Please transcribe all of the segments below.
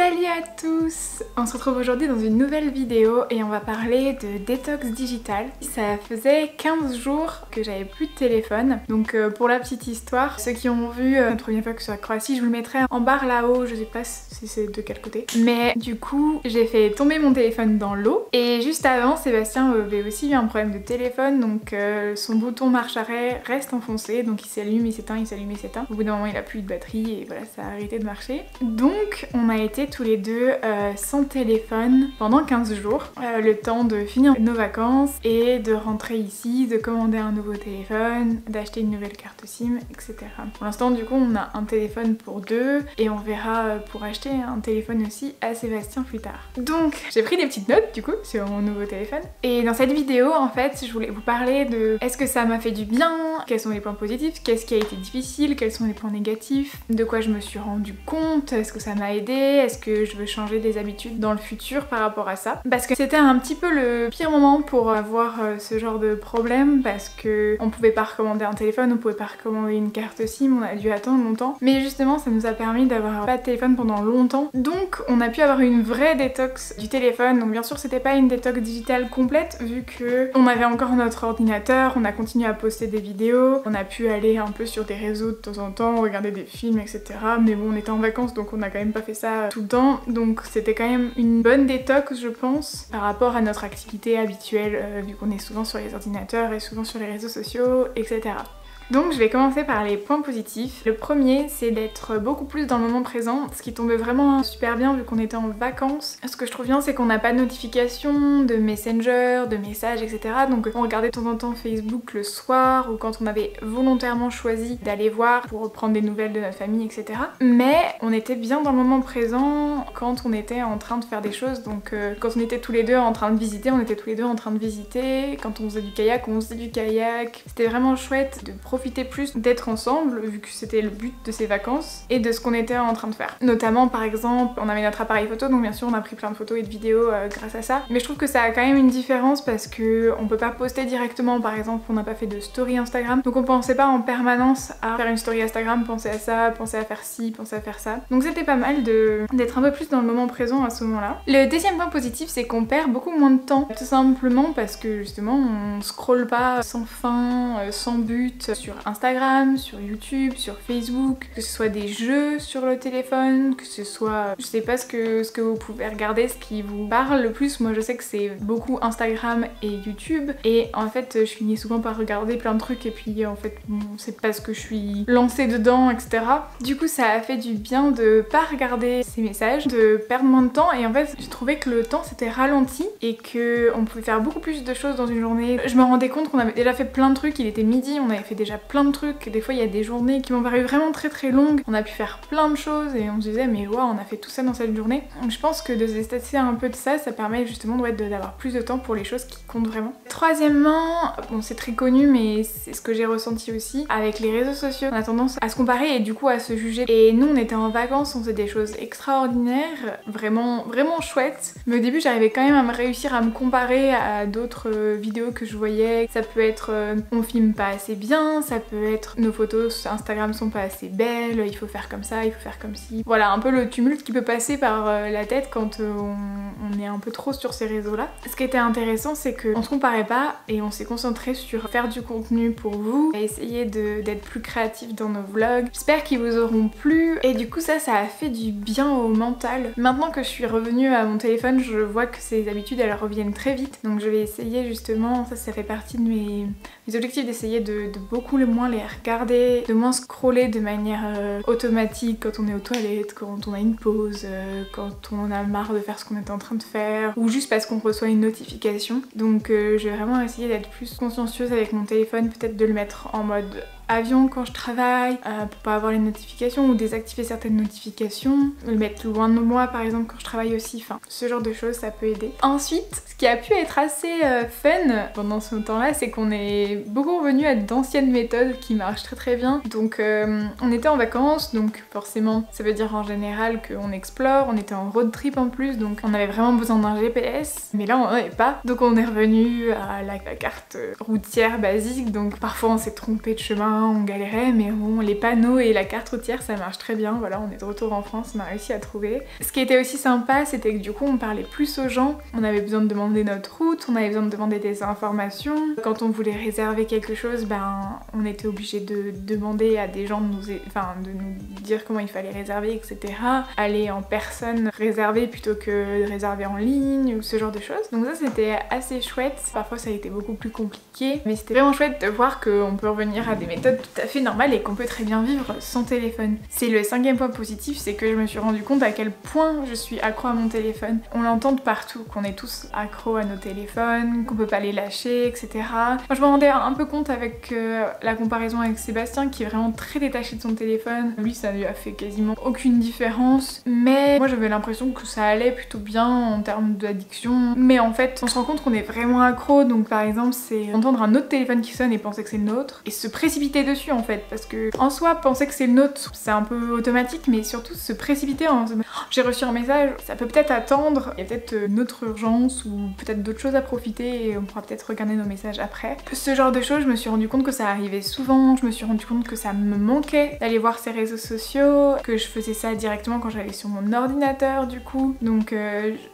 Salut à tous! On se retrouve aujourd'hui dans une nouvelle vidéo et on va parler de détox digital. Ça faisait 15 jours que j'avais plus de téléphone, donc pour la petite histoire, ceux qui ont vu la première fois que je suis à Croatie, je vous le mettrai en barre là-haut, je sais pas si c'est de quel côté. Mais du coup, j'ai fait tomber mon téléphone dans l'eau et juste avant, Sébastien avait aussi eu un problème de téléphone, donc son bouton marche-arrêt reste enfoncé, donc il s'allume, il s'éteint, il s'allume, il s'éteint. Au bout d'un moment, il a plus de batterie et voilà, ça a arrêté de marcher. Donc on a été tous les deux sans téléphone pendant 15 jours, le temps de finir nos vacances et de rentrer ici, de commander un nouveau téléphone, d'acheter une nouvelle carte SIM, etc. Pour l'instant du coup on a un téléphone pour deux et on verra pour acheter un téléphone aussi à Sébastien plus tard. Donc j'ai pris des petites notes du coup sur mon nouveau téléphone et dans cette vidéo en fait je voulais vous parler de est-ce que ça m'a fait du bien, quels sont les points positifs, qu'est-ce qui a été difficile, quels sont les points négatifs, de quoi je me suis rendu compte, est-ce que ça m'a aidé, est-ce que je veux changer des habitudes dans le futur par rapport à ça. Parce que c'était un petit peu le pire moment pour avoir ce genre de problème parce que on pouvait pas recommander un téléphone, on pouvait pas recommander une carte SIM, on a dû attendre longtemps. Mais justement ça nous a permis d'avoir pas de téléphone pendant longtemps. Donc on a pu avoir une vraie détox du téléphone. Donc bien sûr c'était pas une détox digitale complète vu que on avait encore notre ordinateur, on a continué à poster des vidéos, on a pu aller un peu sur des réseaux de temps en temps, regarder des films, etc. Mais bon on était en vacances donc on a quand même pas fait ça tout le temps, donc c'était quand même une bonne détox je pense par rapport à notre activité habituelle vu qu'on est souvent sur les ordinateurs et souvent sur les réseaux sociaux, etc. Donc je vais commencer par les points positifs. Le premier c'est d'être beaucoup plus dans le moment présent, ce qui tombait vraiment super bien vu qu'on était en vacances. Ce que je trouve bien c'est qu'on n'a pas de notifications, de messenger, de messages, etc. Donc on regardait de temps en temps Facebook le soir ou quand on avait volontairement choisi d'aller voir pour prendre des nouvelles de notre famille, etc. Mais on était bien dans le moment présent quand on était en train de faire des choses. Donc quand on était tous les deux en train de visiter, on était tous les deux en train de visiter. Quand on faisait du kayak, on faisait du kayak. C'était vraiment chouette de profiter plus d'être ensemble vu que c'était le but de ces vacances et de ce qu'on était en train de faire. Notamment par exemple on avait notre appareil photo donc bien sûr on a pris plein de photos et de vidéos grâce à ça, mais je trouve que ça a quand même une différence parce que on peut pas poster directement. Par exemple on n'a pas fait de story Instagram donc on pensait pas en permanence à faire une story Instagram, penser à ça, penser à faire ci, penser à faire ça, donc c'était pas mal d'être un peu plus dans le moment présent à ce moment là. Le deuxième point positif c'est qu'on perd beaucoup moins de temps tout simplement parce que justement on scrolle pas sans fin, sans but sur Instagram, sur YouTube, sur Facebook, que ce soit des jeux sur le téléphone, que ce soit, je sais pas ce que vous pouvez regarder, ce qui vous parle le plus. Moi je sais que c'est beaucoup Instagram et YouTube et en fait je finis souvent par regarder plein de trucs et puis en fait bon, c'est parce que je suis lancée dedans, etc. Du coup ça a fait du bien de pas regarder ces messages, de perdre moins de temps et en fait j'ai trouvé que le temps s'était ralenti et que on pouvait faire beaucoup plus de choses dans une journée. Je me rendais compte qu'on avait déjà fait plein de trucs, il était midi, on avait fait déjà plein de trucs, des fois il y a des journées qui m'ont paru vraiment très longues, on a pu faire plein de choses et on se disait mais waouh on a fait tout ça dans cette journée. Donc je pense que de se déstatiser un peu de ça, ça permet justement d'avoir plus de temps pour les choses qui comptent vraiment. Troisièmement, bon c'est très connu mais c'est ce que j'ai ressenti aussi, avec les réseaux sociaux on a tendance à se comparer et du coup à se juger, et nous on était en vacances, on faisait des choses extraordinaires, vraiment chouettes, mais au début j'arrivais quand même à réussir à me comparer à d'autres vidéos que je voyais. Ça peut être on filme pas assez bien, ça peut être nos photos sur Instagram sont pas assez belles, il faut faire comme ça, il faut faire comme ci. Voilà un peu le tumulte qui peut passer par la tête quand on est un peu trop sur ces réseaux là. Ce qui était intéressant c'est qu'on se comparait pas et on s'est concentré sur faire du contenu pour vous, et essayer d'être plus créatif dans nos vlogs. J'espère qu'ils vous auront plu et du coup ça a fait du bien au mental. Maintenant que je suis revenue à mon téléphone je vois que ces habitudes elles reviennent très vite, donc je vais essayer justement, ça fait partie de mes objectifs, d'essayer de beaucoup moins les regarder, de moins scroller de manière automatique quand on est aux toilettes, quand on a une pause, quand on en a marre de faire ce qu'on est en train de faire, ou juste parce qu'on reçoit une notification. Donc je vais vraiment essayer d'être plus consciencieuse avec mon téléphone, peut-être de le mettre en mode avion quand je travaille, pour pas avoir les notifications, ou désactiver certaines notifications, le mettre loin de moi par exemple quand je travaille aussi, enfin ce genre de choses ça peut aider. Ensuite, ce qui a pu être assez fun pendant ce temps-là, c'est qu'on est beaucoup revenu à d'anciennes méthodes qui marchent très bien. Donc on était en vacances, donc forcément ça veut dire en général qu'on explore, on était en road trip en plus, donc on avait vraiment besoin d'un GPS, mais là on n'en avait pas, donc on est revenu à la carte routière basique, donc parfois on s'est trompé de chemin, point, on galérait, mais bon, les panneaux et la carte routière ça marche très bien, voilà, on est de retour en France, on a réussi à trouver. Ce qui était aussi sympa, c'était que du coup on parlait plus aux gens, on avait besoin de demander notre route, on avait besoin de demander des informations. Quand on voulait réserver quelque chose, ben on était obligé de demander à des gens de nous dire comment il fallait réserver, etc. Aller en personne réserver plutôt que de réserver en ligne ou ce genre de choses. Donc ça c'était assez chouette, parfois ça a été beaucoup plus compliqué, mais c'était vraiment chouette de voir qu'on peut revenir à des méthodes tout à fait normales et qu'on peut très bien vivre sans téléphone. C'est le 5e point positif, c'est que je me suis rendu compte à quel point je suis accro à mon téléphone. On l'entend de partout, qu'on est tous accros à nos téléphones, qu'on peut pas les lâcher, etc. Moi je me rendais un peu compte avec la comparaison avec Sébastien qui est vraiment très détaché de son téléphone. Lui ça lui a fait quasiment aucune différence, mais moi j'avais l'impression que ça allait plutôt bien en termes d'addiction. Mais en fait on se rend compte qu'on est vraiment accro, donc par exemple c'est entendre un autre téléphone qui sonne et penser que c'est le nôtre et se précipiter dessus en fait, parce que en soi penser que c'est le nôtre c'est un peu automatique, mais surtout se précipiter en se disant oh, j'ai reçu un message, ça peut peut-être attendre, il y a peut-être une autre urgence ou peut-être d'autres choses à profiter et on pourra peut-être regarder nos messages après. Ce genre de choses, je me suis rendu compte que ça arrivait souvent, je me suis rendu compte que ça me manquait d'aller voir ces réseaux sociaux, que je faisais ça directement quand j'allais sur mon ordinateur du coup, donc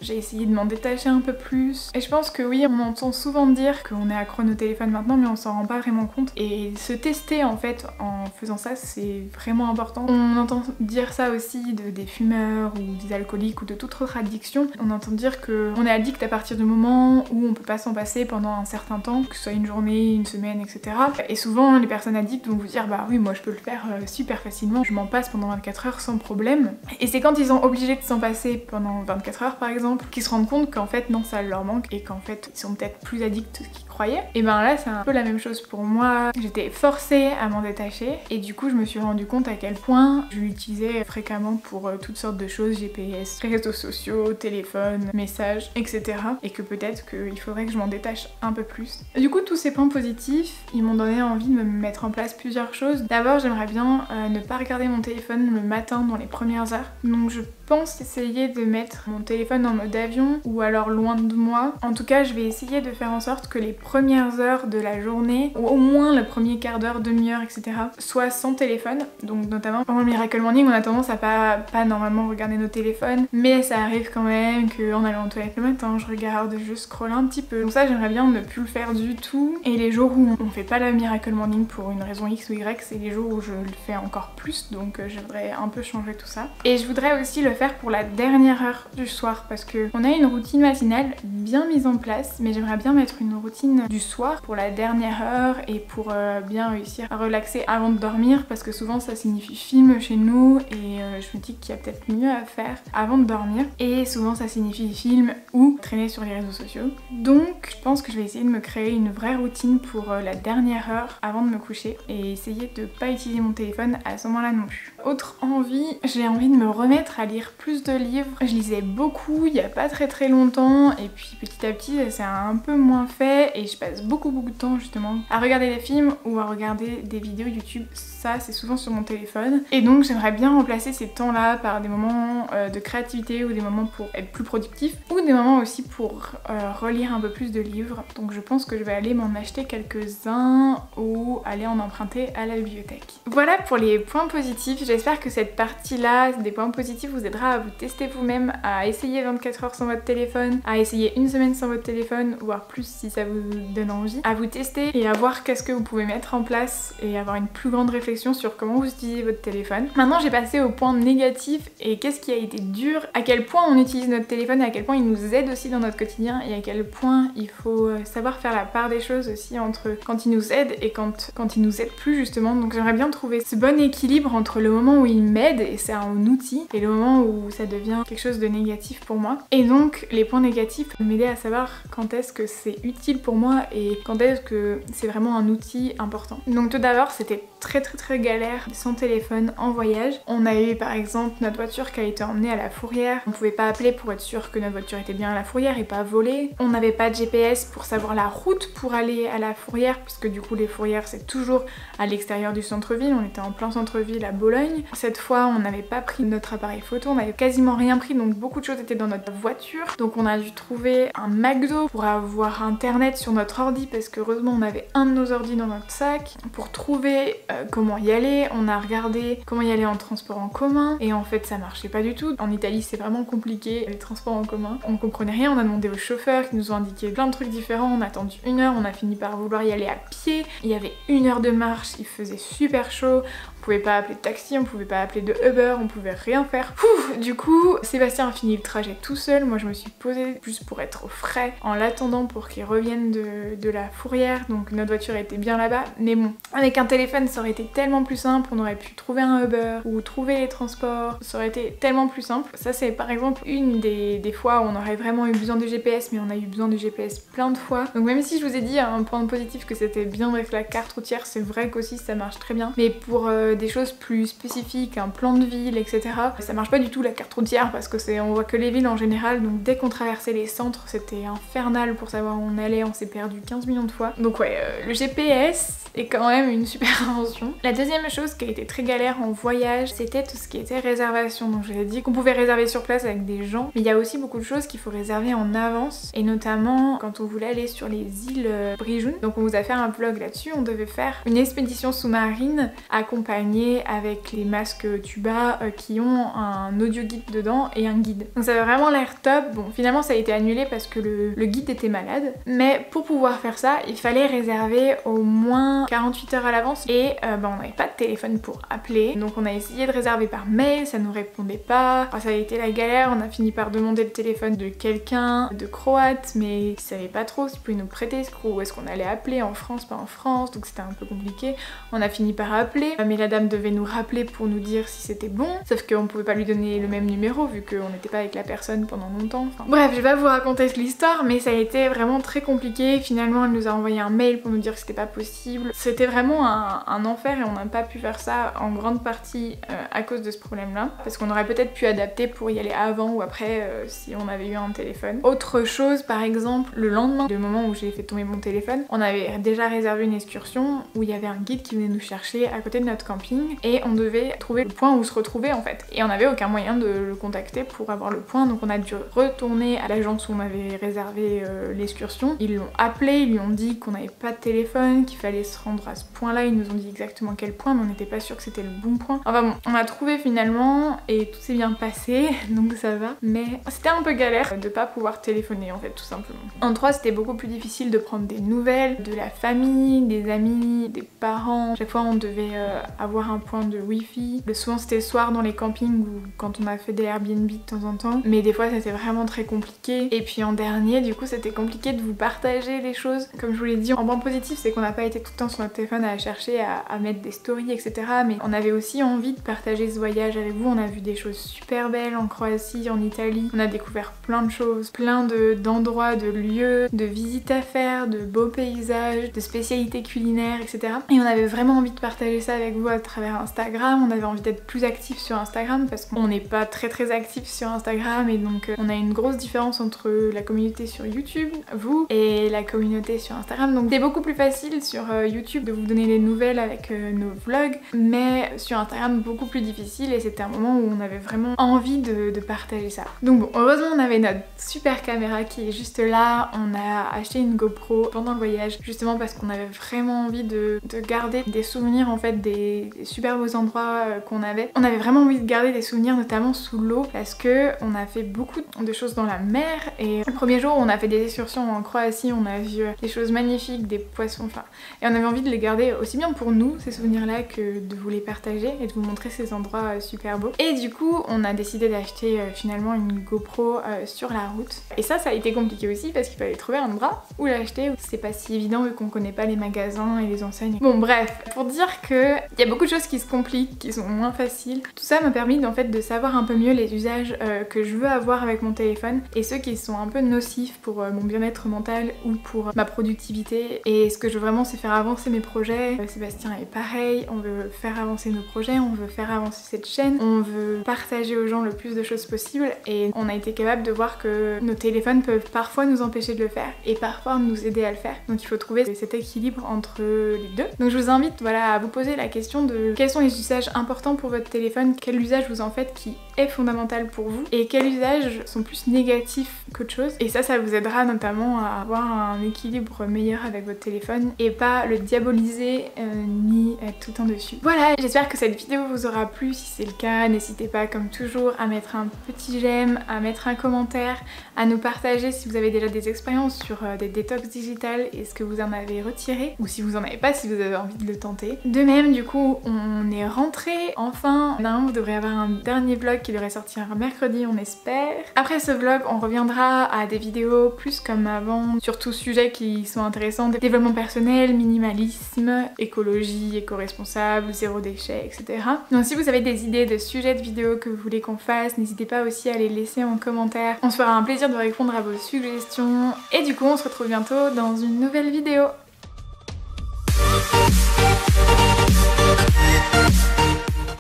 j'ai essayé de m'en détacher un peu plus. Et je pense que oui, on entend souvent dire qu'on est accro à nos téléphones maintenant, mais on s'en rend pas vraiment compte. Et se tester en fait en faisant ça, c'est vraiment important. On entend dire ça aussi des fumeurs ou des alcooliques ou de toute autre addiction. On entend dire qu'on est addict à partir du moment où on peut pas s'en passer pendant un certain temps, que ce soit une journée, une semaine, etc. Et souvent les personnes addictes vont vous dire bah oui, moi je peux le faire super facilement, je m'en passe pendant 24 heures sans problème. Et c'est quand ils sont obligés de s'en passer pendant 24 heures par exemple, qu'ils se rendent compte qu'en fait non, ça leur manque et qu'en fait ils sont peut-être plus addicts qu'ils croyaient. Et ben là c'est un peu la même chose pour moi. J'étais forcée à m'en détacher et du coup je me suis rendu compte à quel point je l'utilisais fréquemment pour toutes sortes de choses, GPS, réseaux sociaux, téléphone, messages, etc. Et que peut-être qu'il faudrait que je m'en détache un peu plus. Du coup tous ces points positifs, ils m'ont donné envie de me mettre en place plusieurs choses. D'abord j'aimerais bien ne pas regarder mon téléphone le matin dans les premières heures. Donc je pense essayer de mettre mon téléphone en mode avion ou alors loin de moi. En tout cas je vais essayer de faire en sorte que les premières heures de la journée, ou au moins le premier quart d'heure, demi-heure, etc. soient sans téléphone. Donc notamment pendant le Miracle Morning on a tendance à pas normalement regarder nos téléphones, mais ça arrive quand même qu'en allant aux toilettes le matin je regarde, je scrolle un petit peu. Donc ça j'aimerais bien ne plus le faire du tout. Et les jours où on fait pas le Miracle Morning pour une raison X ou Y, c'est les jours où je le fais encore plus, donc je voudrais un peu changer tout ça. Et je voudrais aussi le faire pour la dernière heure du soir parce que on a une routine matinale bien mise en place, mais j'aimerais bien mettre une routine du soir pour la dernière heure et pour bien réussir à relaxer avant de dormir, parce que souvent ça signifie film chez nous et je me dis qu'il y a peut-être mieux à faire avant de dormir, et souvent ça signifie film ou traîner sur les réseaux sociaux. Donc je pense que je vais essayer de me créer une vraie routine pour la dernière heure avant de me coucher et essayer de pas utiliser mon téléphone à ce moment-là non plus. Autre envie, j'ai envie de me remettre à lire plus de livres. Je lisais beaucoup il y a pas très longtemps et puis petit à petit ça s'est un peu moins fait et je passe beaucoup de temps justement à regarder des films ou à regarder des vidéos YouTube. Ça c'est souvent sur mon téléphone et donc j'aimerais bien remplacer ces temps-là par des moments de créativité ou des moments pour être plus productif ou des moments aussi pour relire un peu plus de livres. Donc je pense que je vais aller m'en acheter quelques-uns ou aller en emprunter à la bibliothèque. Voilà pour les points positifs. J'espère que cette partie-là des points positifs vous aidera à vous tester vous-même, à essayer 24 heures sans votre téléphone, à essayer une semaine sans votre téléphone, voire plus si ça vous donne envie, à vous tester et à voir qu'est-ce que vous pouvez mettre en place et avoir une plus grande réflexion sur comment vous utilisez votre téléphone. Maintenant j'ai passé au point négatif et qu'est-ce qui a été dur, à quel point on utilise notre téléphone, à quel point il nous aide aussi dans notre quotidien et à quel point il faut savoir faire la part des choses aussi entre quand il nous aide et quand il nous aide plus justement. Donc j'aimerais bien trouver ce bon équilibre entre le moment où il m'aide et c'est un outil et le moment où ça devient quelque chose de négatif pour moi. Et donc les points négatifs m'aider à savoir quand est-ce que c'est utile pour moi et quand est-ce que c'est vraiment un outil important. Donc tout d'abord c'était très galère sans téléphone en voyage. On a eu par exemple notre voiture qui a été emmenée à la fourrière. On pouvait pas appeler pour être sûr que notre voiture était bien à la fourrière et pas volée. On n'avait pas de GPS pour savoir la route pour aller à la fourrière puisque du coup les fourrières c'est toujours à l'extérieur du centre-ville. On était en plein centre-ville à Bologne. Cette fois on n'avait pas pris notre appareil photo, on avait quasiment rien pris, donc beaucoup de choses étaient dans notre voiture. Donc on a dû trouver un McDo pour avoir internet sur notre ordi, parce que heureusement on avait un de nos ordi dans notre sac. Pour trouver comment y aller, on a regardé comment y aller en transport en commun, et en fait ça marchait pas du tout. En Italie c'est vraiment compliqué les transports en commun, on comprenait rien, on a demandé aux chauffeurs qui nous ont indiqué plein de trucs différents, on a attendu 1 heure, on a fini par vouloir y aller à pied, il y avait 1 heure de marche, il faisait super chaud, on pouvait pas appeler de taxi, on pouvait pas appeler de Uber, on pouvait rien faire. Du coup, Sébastien a fini le trajet tout seul, moi je me suis posée juste pour être au frais en l'attendant pour qu'il revienne de la fourrière, donc notre voiture était bien là-bas, mais bon, avec un téléphone ça aurait été tellement plus simple, on aurait pu trouver un Uber ou trouver les transports, ça aurait été tellement plus simple. Ça c'est par exemple une des fois où on aurait vraiment eu besoin du GPS, mais on a eu besoin du GPS plein de fois. Donc même si je vous ai dit un point positif que c'était bien avec la carte routière, c'est vrai qu'aussi ça marche très bien, mais pour des choses plus spécifiques, un plan de ville, etc. ça marche pas du tout la carte routière, parce que on voit que les villes en général, donc dès qu'on traversait les centres c'était infernal pour savoir où on allait, on s'est perdu 15 millions de fois. Donc ouais, le GPS est quand même une super invention. La deuxième chose qui a été très galère en voyage, c'était tout ce qui était réservation. Donc j'avais dit qu'on pouvait réserver sur place avec des gens, mais il y a aussi beaucoup de choses qu'il faut réserver en avance, et notamment quand on voulait aller sur les îles Brijun. Donc on vous a fait un vlog là-dessus, on devait faire une expédition sous-marine accompagnée avec les masques tuba qui ont un audio guide dedans et un guide. Donc ça avait vraiment l'air top. Bon, finalement ça a été annulé parce que le guide était malade, mais pour pouvoir faire ça, il fallait réserver au moins 48 heures à l'avance, et on n'avait pas de téléphone pour appeler, donc on a essayé de réserver par mail, ça nous répondait pas. Enfin, ça a été la galère, on a fini par demander le téléphone de quelqu'un de croate, mais il savait pas trop s'il pouvait nous prêter, ou est-ce qu'on allait appeler en France, pas en France, donc c'était un peu compliqué. On a fini par appeler, mais la dame devait nous rappeler pour nous dire si c'était bon, sauf qu'on pouvait pas lui donner le même numéro vu qu'on n'était pas avec la personne pendant longtemps. Enfin, bref, je vais pas vous raconter l'histoire, mais ça a été vraiment très compliqué. Finalement, elle nous a envoyé un mail pour nous dire que c'était pas possible. C'était vraiment un enfer, et on n'a pas pu faire ça en grande partie à cause de ce problème-là, parce qu'on aurait peut-être pu adapter pour y aller avant ou après si on avait eu un téléphone. Autre chose, par exemple, le lendemain, le moment où j'ai fait tomber mon téléphone, on avait déjà réservé une excursion où il y avait un guide qui venait nous chercher à côté de notre camping, et on devait trouver le point où se retrouver en fait. Et on n'avait aucun moyen de le contacter pour avoir le point, donc on a dû retourner à l'agence où on avait réservé l'excursion. Ils l'ont appelé, ils lui ont dit qu'on n'avait pas de téléphone, qu'il fallait se rendre à ce point-là, ils nous ont dit exactement quel point, mais on n'était pas sûr que c'était le bon point. Enfin bon, on a trouvé finalement, et tout s'est bien passé, donc ça va. Mais c'était un peu galère de pas pouvoir téléphoner en fait, tout simplement. En 3, c'était beaucoup plus difficile de prendre des nouvelles de la famille, des amis, des parents. Chaque fois on devait avoir un point de wifi. Souvent c'était le soir dans les campings ou quand on a fait des Airbnb de temps en temps, mais des fois c'était vraiment très compliqué. Et puis en dernier, du coup c'était compliqué de vous partager les choses. Comme je vous l'ai dit, en point positif c'est qu'on n'a pas été tout le temps sur notre téléphone à chercher à mettre des stories, etc. Mais on avait aussi envie de partager ce voyage avec vous. On a vu des choses super belles en Croatie, en Italie. On a découvert plein de choses, plein d'endroits, de lieux, de visites à faire, de beaux paysages, de spécialités culinaires, etc. Et on avait vraiment envie de partager ça avec vous à travers Instagram. On avait envie d'être plus actifs sur Instagram parce qu'on n'est pas très actifs sur Instagram, et donc on a une grosse différence entre la communauté sur YouTube, vous, et la communauté sur Instagram. Donc c'est beaucoup plus facile sur YouTube de vous donner des nouvelles avec nos vlogs, mais sur Instagram beaucoup plus difficile, et c'était un moment où on avait vraiment envie de partager ça. Donc bon, heureusement on avait notre super caméra qui est juste là. On a acheté une GoPro pendant le voyage justement parce qu'on avait vraiment envie de garder des souvenirs en fait des super beaux endroits qu'on avait. On avait vraiment envie de garder des souvenirs notamment sous l'eau parce que on a fait beaucoup de choses dans la mer, et le premier jour on a fait des excursions en Croatie, on a vu des choses magnifiques, des poissons, enfin, et on avait envie de les garder aussi bien pour nous ces souvenirs là que de vous les partager et de vous montrer ces endroits super beaux. Et du coup on a décidé d'acheter finalement une GoPro sur la route, et ça a été compliqué aussi parce qu'il fallait trouver un endroit où l'acheter. C'est pas si évident vu qu'on connaît pas les magasins et les enseignes. Bon bref, pour dire que il y a beaucoup de choses qui se compliquent, qui sont moins faciles. Tout ça m'a permis en fait de savoir un peu mieux les usages que je veux avoir avec mon téléphone, et ceux qui sont un peu nocifs pour mon bien-être mental ou pour ma productivité. Et ce que je veux vraiment, c'est faire avancer mes projets. Sébastien est pareil, on veut faire avancer nos projets, on veut faire avancer cette chaîne, on veut partager aux gens le plus de choses possible, et on a été capable de voir que nos téléphones peuvent parfois nous empêcher de le faire et parfois nous aider à le faire. Donc il faut trouver cet équilibre entre les deux. Donc je vous invite voilà, à vous poser la question de quels sont les usages importants pour votre téléphone, quel usage vous en faites qui est fondamental pour vous et quels usages sont plus négatifs qu'autre chose. Et ça vous aidera notamment à avoir un équilibre meilleur avec votre téléphone et pas le diaboliser ni être tout le temps dessus. Voilà, j'espère que cette vidéo vous aura plu. Si c'est le cas, n'hésitez pas comme toujours à mettre un petit j'aime, à mettre un commentaire, à nous partager si vous avez déjà des expériences sur des détox digitales et ce que vous en avez retiré, ou si vous en avez pas, si vous avez envie de le tenter. De même, du coup, on est rentré enfin. Vous devrez avoir un dernier vlog qui devrait sortir mercredi, on espère. Après ce vlog, on reviendra à des vidéos plus comme avant, sur tous sujets qui sont intéressants, développement personnel, minimalisme, écologie, éco-responsable, zéro déchet, etc. Donc si vous avez des idées de sujets de vidéos que vous voulez qu'on fasse, n'hésitez pas aussi à les laisser en commentaire. On se fera un plaisir de répondre à vos suggestions. Et du coup, on se retrouve bientôt dans une nouvelle vidéo.